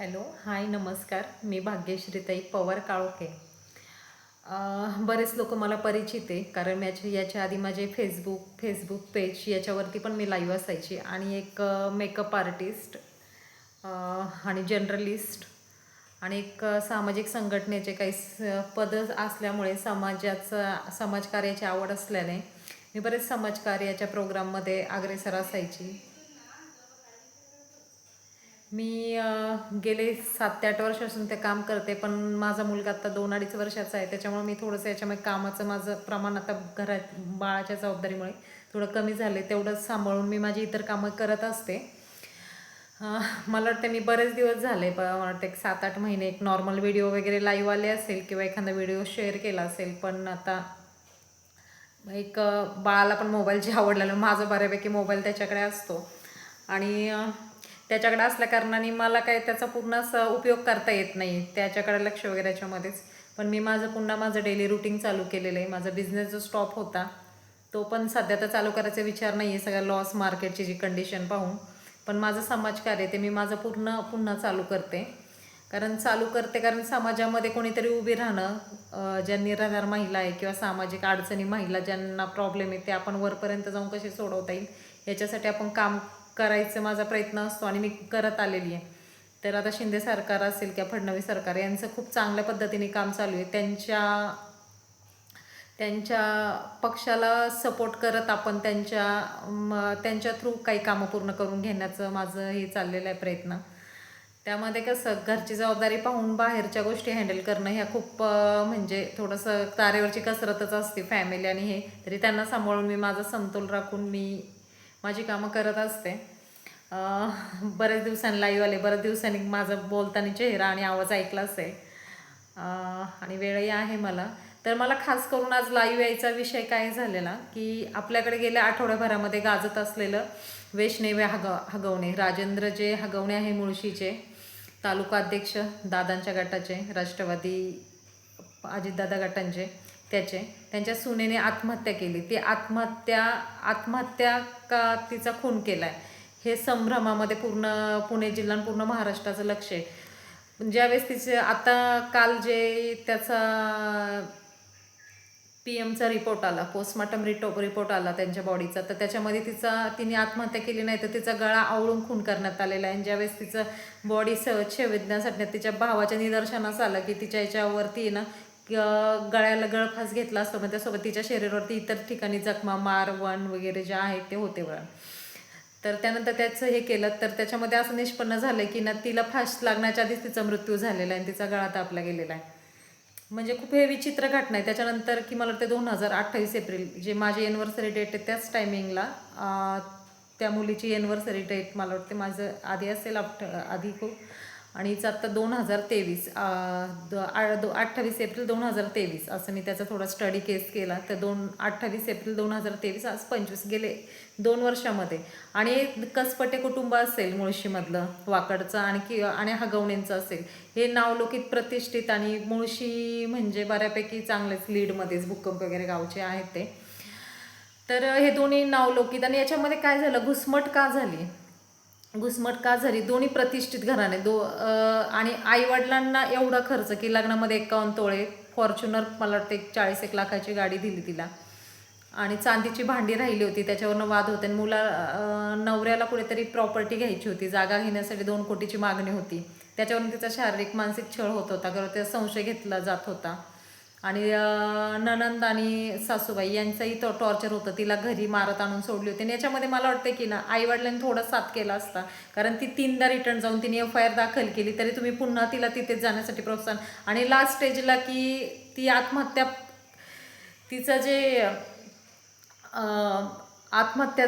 Hello, हाय, नमस्कार. मी भाग्यश्रीताई पवार काळोखे. बरेच लोक मला परिचित आहे, कारण याच्या आधी माझे फेसबुक पेज याच्यावरती पण मी लाईव्ह असायची. आणि एक मेकअप आर्टिस्ट आणि जर्नलिस्ट आणि एक सामाजिक संघटनेचे काही पद असल्यामुळे समाजकार्याची आवड असल्याने मी बरेच समाजकार्याच्या प्रोग्राममध्ये अग्रेसर असायची. मी गेले 7 ते 8 वर्षापासून ते काम करते, पण माझा मुलगा आता 2-2.5 वर्षाचा आहे. त्याच्यामुळे मी थोडंसं याच्यामध्ये कामाचं माझं प्रमाण आता घरात बाळाच्या जबाबदारीमुळे थोडं कमी झालं आहे. तेवढंच सांभाळून मी माझी इतर कामं करत असते. मला वाटतं मी बरेच दिवस झाले, मला वाटतं एक 7-8 महिने एक नॉर्मल व्हिडिओ वगैरे लाईव्ह आले असेल किंवा एखादा व्हिडिओ शेअर केला असेल. पण आता एक बाळाला पण मोबाईलची आवड लागली. माझं बऱ्यापैकी मोबाईल त्याच्याकडे असतो आणि त्याच्याकडे असल्या कारणाने मला काय त्याचा पूर्ण असा उपयोग करता येत नाही, त्याच्याकडे लक्ष वगैरे याच्यामध्येच. पण मी पुन्हा माझं डेली रुटीन चालू केलेलं आहे. माझा बिझनेस जो स्टॉप होता तो पण सध्या तर चालू करायचा विचार नाही आहे, सगळ्या लॉस मार्केटची जी कंडिशन पाहून. पण माझं समाजकार्य ते मी माझं पुन्हा चालू करते. कारण समाजामध्ये कोणीतरी उभी राहणं, ज्या निराधार महिला आहे किंवा सामाजिक अडचणी महिला ज्यांना प्रॉब्लेम आहे ते आपण वरपर्यंत जाऊन कसे सोडवता येईल याच्यासाठी आपण काम करायचं माझा प्रयत्न असतो आणि मी करत आलेली आहे. तर आता शिंदे सरकार असेल किंवा फडणवीस सरकार यांचं खूप चांगल्या पद्धतीने काम चालू आहे. त्यांच्या पक्षाला सपोर्ट करत आपण त्यांच्या थ्रू काही कामं पूर्ण करून घेण्याचं माझं हे चाललेलं आहे प्रयत्न. त्यामध्ये कसं घरची जबाबदारी पाहून बाहेरच्या गोष्टी हँडल करणं ह्या खूप म्हणजे थोडंसं तारेवरची कसरतच असते फॅमिली आणि हे. तरी त्यांना सांभाळून मी माझा समतोल राखून मी माझी कामं करत असते. बरेच दिवसांनी लाईव्ह आले, बरेच दिवसांनी माझा बोलताना चेहरा आणि आवाज ऐकला असेल आणि वेळही आहे मला. तर मला खास करून आज लाईव्ह यायचा विषय काय झालेला की आपल्याकडे गेल्या आठवड्याभरामध्ये गाजत असलेलं वैष्णवी हगवणे, राजेंद्र जे हगवणे आहे मुळशीचे तालुका अध्यक्ष दादांच्या गटाचे, राष्ट्रवादी अजितदादा गटांचे, त्यांच्या सुनेने आत्महत्या केली. ती आत्महत्या का तिचा खून केला आहे हे संभ्रमामध्ये पूर्ण पुणे जिल्हा आणि पूर्ण महाराष्ट्राचं लक्ष आहे. ज्यावेळेस तिचे आता काल जे त्याचा PMचा रिपोर्ट आला, पोस्टमॉर्टम रिपोर्ट आला त्यांच्या बॉडीचा, तर त्याच्यामध्ये तिने आत्महत्या केली नाही तर तिचा गळा आवळून खून करण्यात आलेला आहे. ज्यावेळेस तिचं बॉडी शवविच्छेदनासाठी तिच्या भावाच्या निदर्शनास आलं की तिच्या याच्यावरती ना गळ्याला गळफास घेतला असतो, मग त्यासोबत तिच्या शरीरावरती इतर ठिकाणी जखमा, मारवण वगैरे जे आहेत ते होते बघा. तर त्यानंतर त्याचं हे केलं तर त्याच्यामध्ये असं निष्पन्न झालं की ना तिला फास लागण्याच्या आधीच तिचा मृत्यू झालेला आहे आणि तिचा गळा तापला गेलेला आहे. म्हणजे खूप हे विचित्र घटना आहे. त्याच्यानंतर की मला वाटतं 2028 एप्रिल जे माझी एनिव्हर्सरी डेट आहे त्याच टायमिंगला त्या मुलीची एनिव्हर्सरी डेट मला वाटते माझं आधी असेल आधी खूप, आणि हिचं आत्ता 2023 28 एप्रिल 2023 असं मी त्याचा थोडा स्टडी केस केला. तर 28 एप्रिल 2023 आज 25 गेले 2 वर्षामध्ये. आणि कसपटे कुटुंब असेल मुळशीमधलं वाकडचं आणि हगवणेंचं असेल, हे नावलौकिक प्रतिष्ठित आणि मुळशी म्हणजे बऱ्यापैकी चांगलेच लीडमध्येच भूकंप वगैरे गावचे आहेत ते. तर हे दोन्ही नावलौकिक. आणि याच्यामध्ये काय झालं, घुसमट का झाली, दोन्ही प्रतिष्ठित घराणे आणि आईवडिलांना एवढा खर्च की लग्नामध्ये 51 तोळे फॉर्च्युनर मला वाटतं 40-1 लाखाची गाडी दिली तिला, आणि चांदीची भांडी राहिली होती त्याच्यावरनं वाद होते. आणि नवऱ्याला कुठेतरी प्रॉपर्टी घ्यायची होती, जागा घेण्यासाठी 2 कोटीची मागणी होती. त्याच्यावरून तिचा शारीरिक मानसिक छळ होत होता, कारण त्याचा संशय घेतला जात होता. आणि नणंद आणि सासूबाई यांचंही टॉर्चर होतं, तिला घरी मारत आणून सोडली होती. आणि याच्यामध्ये मला वाटतं की ना आईवडिलांनी थोडा साथ केला असता, कारण ती 3दा रिटर्न जाऊन तिने FIR दाखल केली तरी तुम्ही पुन्हा तिला तिथेच जाण्यासाठी प्रोत्साहन. आणि लास्ट स्टेजला की ती तिचं जे आत्महत्या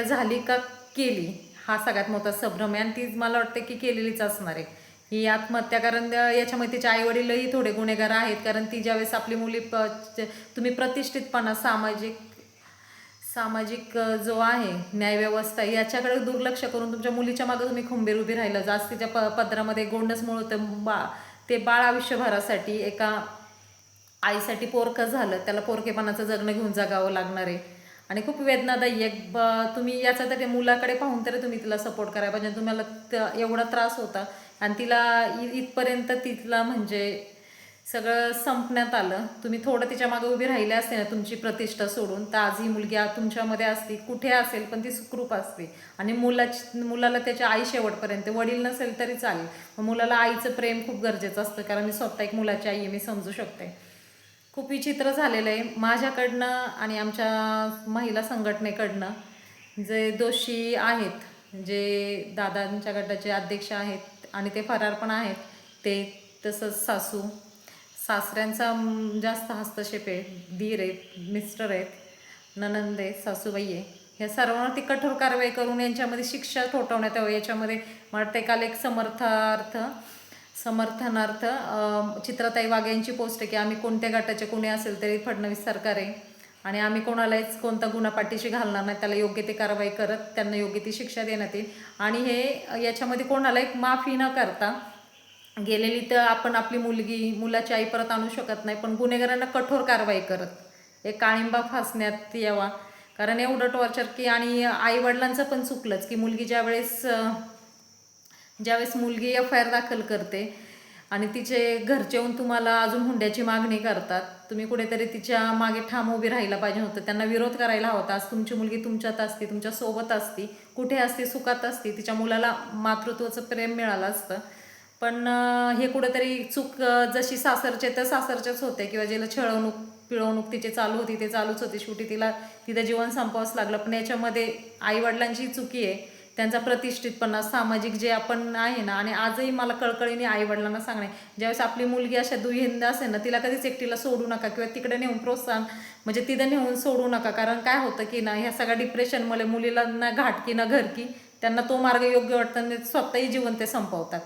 झाली का केली हा सगळ्यात मोठा संभ्रम आहे. आणि ती मला वाटतं की केलेलीच असणार आहे ही आत्महत्या, कारण याच्यामध्ये तिचे आईवडीलही थोडे गुन्हेगार आहेत. कारण ती ज्यावेळेस आपली मुली तुम्ही प्रतिष्ठितपणा सामाजिक जो आहे न्यायव्यवस्था याच्याकडे दुर्लक्ष करून तुमच्या मुलीच्या मागे तुम्ही खंबीर उभी राहिलं, जास्तीच्या पदरामध्ये गोंडस मूळ होतं. ते बाळ आयुष्यभरासाठी एका आईसाठी पोरकं झालं, त्याला पोरकेपणाचं जगणं घेऊन जगावं लागणार आहे. आणि खूप वेदनादायी आहे. तुम्ही याचा तरी मुलाकडे पाहून तरी तुम्ही तिला सपोर्ट करायला पाहिजे. तुम्हाला एवढा त्रास होता आणि तिला इथपर्यंत तिला म्हणजे सगळं संपण्यात आलं. तुम्ही थोडं तिच्या मागे उभी राहिले असते ना तुमची प्रतिष्ठा सोडून, तर आज ही मुलगी तुमच्यामध्ये असती, कुठे असेल पण ती सुखरूप असते. आणि मुलाला त्याच्या आई शेवटपर्यंत, वडील नसेल तरी चालेल, मुलाला आईचं प्रेम खूप गरजेचं असतं. कारण मी स्वतः एक मुलाची आई आहे, मी समजू शकते. खूप विचित्र झालेलं आहे माझ्याकडनं आणि आमच्या महिला संघटनेकडनं. जे दोषी आहेत, जे दादांच्या गटाचे अध्यक्ष आहेत आणि ते फरार पण आहेत, ते तसंच सासऱ्यांचा जास्त हस्तक्षेप आहे. दीर आहेत, मिस्टर आहेत, ननंद आहे, सासूबाई आहे. ह्या सर्वांना ती कठोर कारवाई करून यांच्यामध्ये शिक्षा ठोठावण्यात यावं. याच्यामध्ये मला वाटतं काल एक समर्थनार्थ चित्राताई वाघ यांची पोस्ट आहे की आम्ही कोणत्या गटाचे कोणी असेल तरी फडणवीस सरकार आहे आणि आम्ही कोणालाच कोणता गुन्हा पाठीशी घालणार नाही. त्याला योग्य ती कारवाई करत त्यांना योग्य ती शिक्षा देण्यात येईल. आणि हे याच्यामध्ये कोणाला एक माफी न करता गेलेली तर आपण आपली मुलाची आई परत आणू शकत नाही, पण गुन्हेगारांना कठोर कारवाई करत एक काळिंबा फासण्यात यावा. कारण एवढं टॉर्चर की आणि आईवडिलांचं पण चुकलंच की मुलगी ज्यावेळेस मुलगी FIR दाखल करते आणि तिचे घरचे येऊन तुम्हाला अजून हुंड्याची मागणी करतात, तुम्ही कुठेतरी तिच्या मागे ठाम उभी राहायला पाहिजे होतं, त्यांना विरोध करायला हवा. आज तुमची मुलगी तुमच्यात असती, तुमच्या सोबत असती, कुठे असते, सुखात असती, तिच्या मुलाला मातृत्वाचं प्रेम मिळालं असतं. पण हे कुठेतरी चूक जशी सासरचे तर सासरच्याच होते किंवा जिला पिळवणूक तिची चालू होती ते चालूच होती. शेवटी तिथं जीवन संपवावंच लागलं. पण याच्यामध्ये आईवडिलांची चुकी आहे, त्यांचा प्रतिष्ठितपणा, सामाजिक जे आपण आहे ना. आणि आजही मला कळकळीने आईवडिलांना सांगणे, ज्यावेळेस आपली मुलगी अशा दुहिंद असेल ना, तिला कधीच एकटीला सोडू नका किंवा तिकडे नेऊन प्रोत्साहन म्हणजे तिथं नेऊन सोडू नका. कारण काय होतं की ना, ह्या सगळ्या डिप्रेशनमुळे मुलीला ना घाटकी ना घरकी, त्यांना तो मार्ग योग्य वाटतं, स्वतःही जीवन ते संपवतात.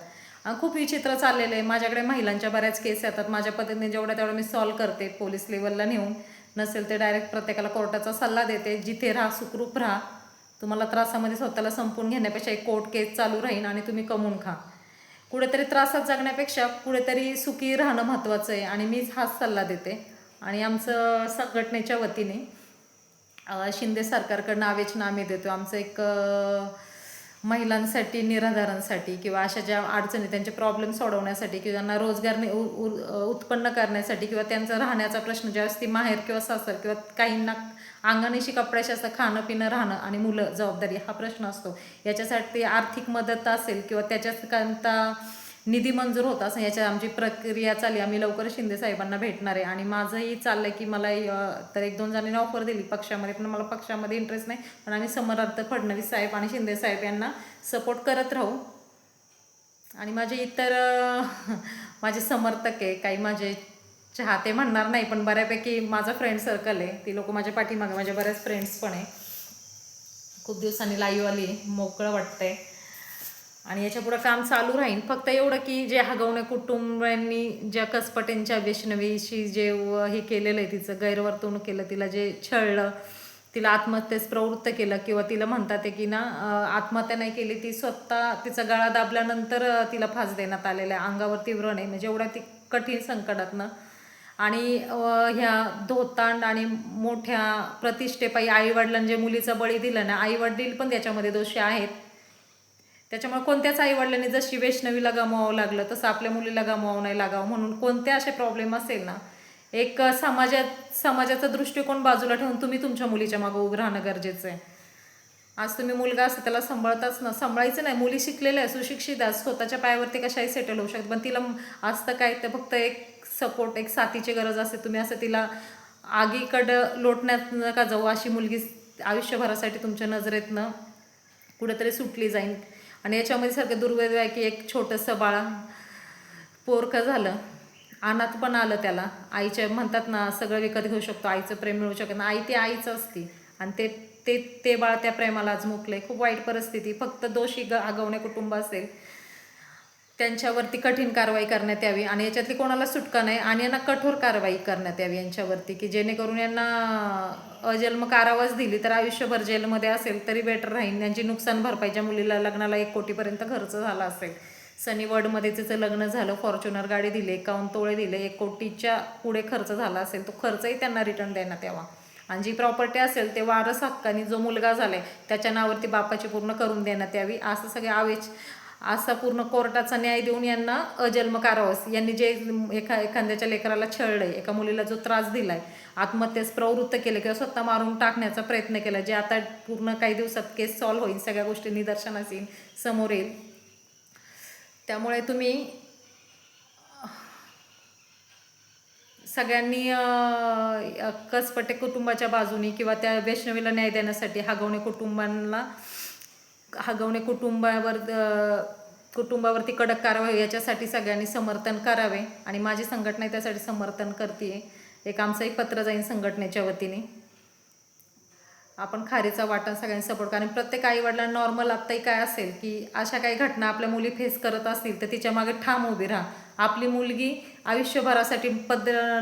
खूप विचित्र चाललेलं आहे. माझ्याकडे महिलांच्या बऱ्याच केस येतात. माझ्या पद्धतीने जेवढ्या तेवढं मी सॉल्व्ह करते, पोलीस लेवलला नेऊन, नसेल ते डायरेक्ट प्रत्येकाला कोर्टाचा सल्ला देते. जिथे राहा, सुखरूप राहा. तुम्हाला त्रासामध्ये स्वतःला संपून घेण्यापेक्षा एक कोर्ट केस चालू राहील आणि तुम्ही कमवून खा. कुठेतरी त्रासात जगण्यापेक्षा कुठेतरी सुखी राहणं महत्त्वाचं आहे आणि मीच हाच सल्ला देते. आणि आमचं संघटनेच्या वतीने शिंदे सरकारकडनं आवेदननामे देतो. आमचं एक महिलांसाठी, निराधारांसाठी किंवा अशा ज्या अडचणी त्यांचे प्रॉब्लेम सोडवण्यासाठी किंवा त्यांना रोजगार उत्पन्न करण्यासाठी किंवा त्यांचा राहण्याचा प्रश्न ज्यावेळेस ती माहेर किंवा सासर किंवा काहींना अंगणीशी कपड्याशी असतं, खाणं पिणं राहणं आणि मुलं जबाबदारी हा प्रश्न असतो. याच्यासाठी आर्थिक मदत असेल किंवा त्याच्याकरता निधी मंजूर होता असं याच्या आमची प्रक्रिया चालली. आम्ही लवकर शिंदे साहेबांना भेटणार आहे आणि माझंही चाललं आहे की मला तर 1-2 जणांनी ऑफर दिली पक्षामध्ये, पण मला पक्षामध्ये इंटरेस्ट नाही. पण आम्ही समर्थ फडणवीस साहेब आणि शिंदे साहेब यांना सपोर्ट करत राहू. आणि माझे इतर माझे समर्थक आहे, काही माझे चाहते म्हणणार नाही, पण बऱ्यापैकी माझा फ्रेंड सर्कल आहे. ती लोक माझ्या पाठीमागे, माझ्या बऱ्याच फ्रेंड्स पण आहे. खूप दिवसांनी लाईव्ह आली, मोकळं वाटतंय आणि याच्या पुढं काम चालू राहील. फक्त एवढं की जे हगवणे कुटुंबियांनी ज्या कसपटेंच्या वैष्णवीशी जे हे केलेलं आहे, तिचं गैरवर्तवणूक केलं, तिला जे छळलं, तिला आत्महत्येस प्रवृत्त केलं किंवा तिला म्हणतात की ना आत्महत्या नाही केली, ती स्वतः तिचा गळा दाबल्यानंतर तिला फास देण्यात आलेला आहे. अंगावरती व्रण आहे, म्हणजे एवढ्या ती कठीण संकटातनं आणि ह्या धोतांड आणि मोठ्या प्रतिष्ठेपायी आईवडिलांनी जे मुलीचा बळी दिला ना, आईवडील पण त्याच्यामध्ये दोषी आहेत. त्याच्यामुळे कोणत्याच आईवडिलांनी जशी वैष्णवीला गमवावं लागलं तसं आपल्या मुलीला गमवावं नाही लागावं. म्हणून कोणते असे प्रॉब्लेम असेल ना, एक समाजाचा दृष्टिकोन बाजूला ठेवून तुम्ही तुमच्या मुलीच्या मागं उभं राहणं गरजेचं आहे. आज तुम्ही मुलगा असं त्याला सांभाळायचं नाही. मुली शिकलेल्या आहे, सुशिक्षित आहे, स्वतःच्या पायावरती कशाही सेटल होऊ शकते, पण तिला असतं काय, तर फक्त एक सपोर्ट, एक साथीची गरज असते. तुम्ही असं तिला आगीकडं लोटण्यात नका जाऊ. अशी मुलगी आयुष्यभरासाठी तुमच्या नजरेतनं कुठेतरी सुटली जाईल. आणि याच्यामध्ये सारखं दुर्दैव आहे की एक छोटंसं बाळ पोरकं झालं, अनाथ पण आलं त्याला. आईच्या म्हणतात ना, सगळं विकत घेऊ शकतो, आईचं प्रेम मिळू शकत नाही. आई ती आईच असती आणि ते बाळ त्या प्रेमाला आज मुकले. खूप वाईट परिस्थिती. फक्त दोषी आगवणे कुटुंब असेल त्यांच्यावरती कठीण कारवाई करण्यात यावी आणि याच्यातली कोणाला सुटका नाही आणि यांना कठोर कारवाई करण्यात यावी यांच्यावरती, की जेणेकरून यांना अजन्म कारावास दिली तर आयुष्यभर जेलमध्ये असेल तरी बेटर राहील. यांची नुकसान भरपाई, ज्या मुलीला लग्नाला 1 कोटीपर्यंत खर्च झाला असेल, सनी वर्डमध्ये तिचं लग्न झालं, फॉर्च्युनर गाडी दिली, 51 तोळे दिले, 1 कोटीच्या पुढे खर्च झाला असेल, तो खर्चही त्यांना रिटर्न देण्यात यावा. आणि जी प्रॉपर्टी असेल ते वारस हक्काने जो मुलगा झालाय त्याच्या नावावरती बापाची पूर्ण करून देण्यात यावी, असं सगळे असा पूर्ण कोर्टाचा न्याय देऊन यांना अजन्म कारावास, यांनी जे एखाद्याच्या लेकराला छळलंय, एका मुलीला जो त्रास दिलाय, आत्महत्येस प्रवृत्त केलं किंवा स्वतः मारून टाकण्याचा प्रयत्न केला, जे आता पूर्ण काही दिवसात केस सॉल्व्ह होईल, सगळ्या गोष्टी निदर्शनास येईल, समोर येईल. त्यामुळे तुम्ही सगळ्यांनी कसपटे कुटुंबाच्या बाजूनी किंवा त्या वैष्णवीला न्याय देण्यासाठी हगवणे कुटुंबावरती कडक कारवाई याच्यासाठी सगळ्यांनी समर्थन करावे. आणि माझी संघटना त्यासाठी समर्थन करते. एक आमचंही पत्र जाईल संघटनेच्या वतीने. आपण खारीचा वाटा सगळ्यांनी सपोर्ट करा. आणि प्रत्येक आईवडिलांना नॉर्मल आत्ताही काय असेल की अशा काही घटना आपल्या मुली फेस करत असतील तर तिच्या मागे ठाम उभी राहा. आपली मुलगी आयुष्यभरासाठी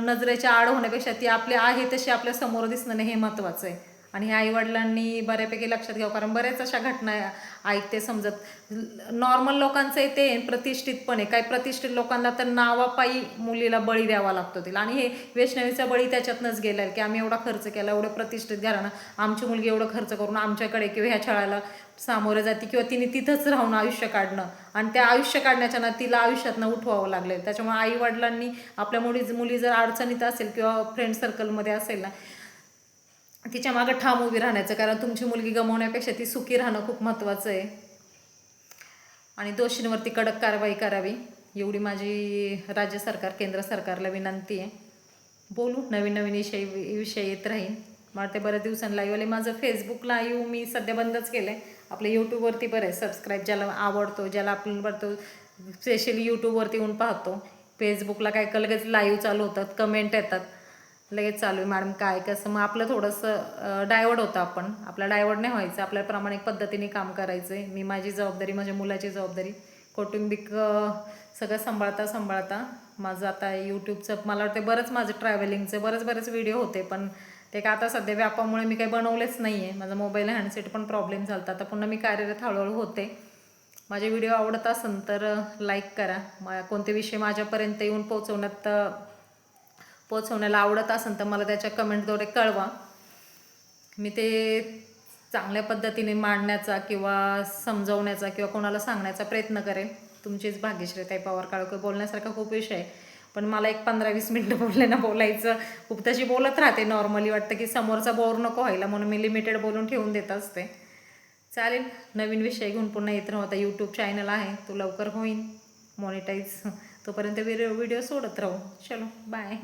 नजरेच्या आड होण्यापेक्षा ती आपली आहे तशी आपल्या समोर दिसणं हे महत्त्वाचं आहे. आणि हे आईवडिलांनी बऱ्यापैकी लक्षात घ्यावं, कारण बऱ्याच अशा घटना ऐकते समजत. नॉर्मल लोकांचं ते प्रतिष्ठित पण आहे, काही प्रतिष्ठित लोकांना तर नावापायी मुलीला बळी द्यावा लागतो तिला. आणि हे वैष्णवीचा बळी त्याच्यातनंच गेलाय की आम्ही एवढा खर्च केला, एवढं प्रतिष्ठित घराणं, आमची मुलगी एवढं खर्च करून आमच्याकडे किंवा ह्या छळाला सामोरे जाते किंवा तिने तिथंच राहून आयुष्य काढणं, आणि त्या आयुष्य काढण्याच्या ना तिला आयुष्यातनं उठवावं लागले. त्याच्यामुळे आईवडिलांनी आपल्या मुली जर अडचणीत असेल किंवा फ्रेंड सर्कलमध्ये असेल ना, तिच्या मागं ठाम उभी राहण्याचं, कारण तुमची मुलगी गमावण्यापेक्षा ती सुखी राहणं खूप महत्त्वाचं आहे. आणि दोषींवरती कडक कारवाई करावी एवढी माझी राज्य सरकार केंद्र सरकारला विनंती आहे. बोलू नवीन विषय येत राहील. मला ते बऱ्याच दिवसांनी लाईव्ह आले. माझं फेसबुक लाईव्ह मी सध्या बंदच केलं आहे. आपलं यूट्यूबवरती बरं आहे, सबस्क्राईब ज्याला आवडतो, ज्याला आपण बघतो स्पेशली यूट्यूबवरती येऊन पाहतो. फेसबुकला काय लगेच लाईव्ह चालू होतात, कमेंट येतात, लगेच चालू आहे मॅडम काय कसं. मग आपलं थोडंसं डायवर्ट होतं. आपला डायवर्ट नाही व्हायचं, आपल्या प्रामाणिक पद्धतीने काम करायचं आहे. मी माझी जबाबदारी, माझ्या मुलाची जबाबदारी, कौटुंबिक सगळं सांभाळता माझं आता यूट्यूबचं मला वाटतं बरंच माझं ट्रॅव्हलिंगचं बरेच व्हिडिओ होते, पण ते का आता सध्या व्यापामुळे मी काही बनवलेच नाही आहे. माझा मोबाईल हँडसेट पण प्रॉब्लेम झाला. आता पुन्हा मी कार्यरत हळूहळू होते. माझे व्हिडिओ आवडत असेल तर लाईक करा. कोणते विषय माझ्यापर्यंत येऊन पोचवण्याला आवडत असेल तर मला त्याच्या कमेंटद्वारे कळवा. मी ते चांगल्या पद्धतीने मांडण्याचा किंवा समजवण्याचा किंवा कोणाला सांगण्याचा प्रयत्न करेन. तुमचीच भाग्यश्री ताई पवार काळुके. बोलण्यासारखा खूप विषय आहे, पण मला एक 15-20 मिनटं बोलायचं खूप तशी बोलत राहते नॉर्मली. वाटतं की समोरचा बोर नको व्हायला म्हणून मी लिमिटेड बोलून ठेवून देत असते. चालेल, नवीन विषय घेऊन पुन्हा येत राहू. आता यूट्यूब चॅनल आहे, तो लवकर होईल मॉनिटाईज. तोपर्यंत व्हिडिओ सोडत राहू. चलो बाय.